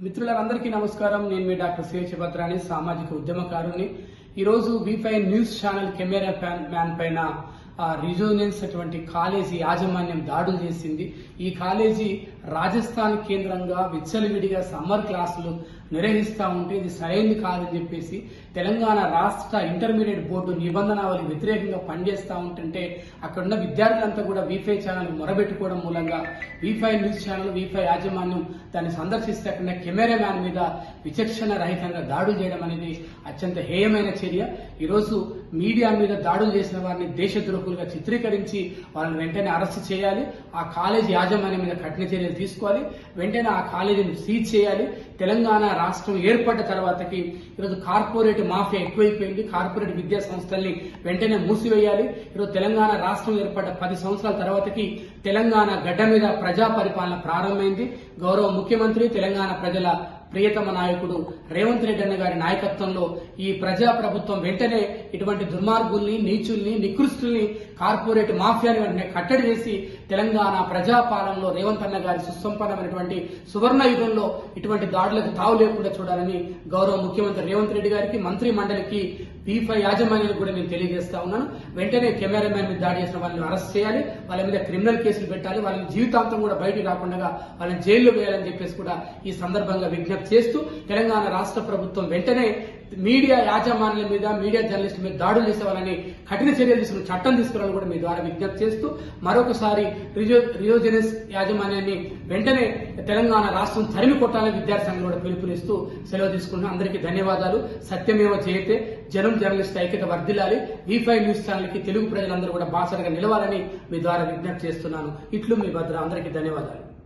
మిత్రులందరికీ నమస్కారం. నేను మీ డాక్టర్ సిహెచ్ భద్రాని, సామాజిక ఉద్యమకారుని. ఈరోజు V5 news channel camera man పైన రిజోనెన్స్ అటువంటి కాలేజీ యాజమాన్యం దాడులు చేసింది. ఈ కాలేజీ రాజస్థాన్ కేంద్రంగా విచ్చలవిడిగా సమ్మర్ క్లాసులు నిర్వహిస్తూ ఉంటే ఇది సరైనది కాదని చెప్పేసి తెలంగాణ రాష్ట్ర ఇంటర్మీడియట్ బోర్డు నిబంధనావళి వ్యతిరేకంగా పనిచేస్తూ ఉంటుంటే అక్కడున్న విద్యార్థులంతా కూడా V5 ఛానల్ మొరబెట్టుకోవడం మూలంగా V5 న్యూస్ ఛానల్ V5 యాజమాన్యం దాన్ని సందర్శిస్తే అక్కడ కెమెరా మ్యాన్ మీద విచక్షణ రహితంగా దాడులు చేయడం అనేది అత్యంత హేయమైన చర్య. ఈరోజు మీడియా మీద దాడులు చేసిన వారిని దేశద్రోహులుగా చిత్రీకరించి వాళ్ళని వెంటనే అరెస్ట్ చేయాలి. ఆ కాలేజీ యాజమాన్యం మీద కఠిన చర్యలు తీసుకోవాలి. వెంటనే ఆ కాలేజీని సీజ్ చేయాలి. తెలంగాణ రాష్ట్రం ఏర్పడ్డ తర్వాతకి ఈరోజు కార్పొరేట్ మాఫియా ఎక్కువైపోయింది. కార్పొరేట్ విద్యా సంస్థల్ని వెంటనే మూసివేయాలి. ఈరోజు తెలంగాణ రాష్ట్రం ఏర్పడ్డ 10 సంవత్సరాల తర్వాతకి తెలంగాణ గడ్డ మీద ప్రజా పరిపాలన ప్రారంభమైంది. గౌరవ ముఖ్యమంత్రి, తెలంగాణ ప్రజల ప్రియతమ నాయకుడు రేవంత్ రెడ్డి అన్న గారి నాయకత్వంలో ఈ ప్రజా ప్రభుత్వం వెంటనే ఇటువంటి దుర్మార్గుల్ని, నీచుల్ని, నికృష్టుల్ని, కార్పొరేట్ మాఫియాని వెంటనే కట్టడి చేసి తెలంగాణ ప్రజాపాలనలో రేవంత్ అన్న గారి సుసంపన్నమైనటువంటి సువర్ణ యుగంలో ఇటువంటి దాడులకు తావు లేకుండా చూడాలని గౌరవ ముఖ్యమంత్రి రేవంత్ రెడ్డి గారికి, మంత్రి మండలికి, V5 యాజమాన్యానికి కూడా నేను తెలియజేస్తా ఉన్నాను. వెంటనే కెమెరామ్యాన్ మీద దాడి చేసిన వాళ్ళని అరెస్ట్ చేయాలి. వాళ్ళ మీద క్రిమినల్ కేసులు పెట్టాలి. వాళ్ళని జీవితాంతం కూడా బయటికి రాకుండా వాళ్ళని జైల్లో వేయాలని చెప్పేసి కూడా ఈ సందర్భంగా విజ్ఞప్తి చేస్తూ తెలంగాణ రాష్ట్ర ప్రభుత్వం వెంటనే మీడియా యాజమాన్యాల మీద, మీడియా జర్నలిస్టుల మీద దాడులు చేసే వాళ్ళని కఠిన చర్యలు తీసుకుని చట్టం తీసుకురావాలని కూడా మీ ద్వారా విజ్ఞప్తి చేస్తూ మరొకసారి రియోజెనస్ యాజమాన్యాన్ని వెంటనే తెలంగాణ రాష్ట్రం తరిమి కొట్టాలని విద్యార్థి సంఘం కూడా పిలుపునిస్తూ సెలవు తీసుకుంటున్నాం. అందరికీ ధన్యవాదాలు. సత్యమేవ జయతే, జనం జర్నలిస్ట్ ఐక్యత వర్ధిల్లాలి. V5 న్యూస్ ఛానల్ కి తెలుగు ప్రజలందరూ కూడా బాసటగా నిలవాలని మీ ద్వారా విజ్ఞప్తి చేస్తున్నాను. ఇట్లు మీ భద్ర. అందరికీ ధన్యవాదాలు.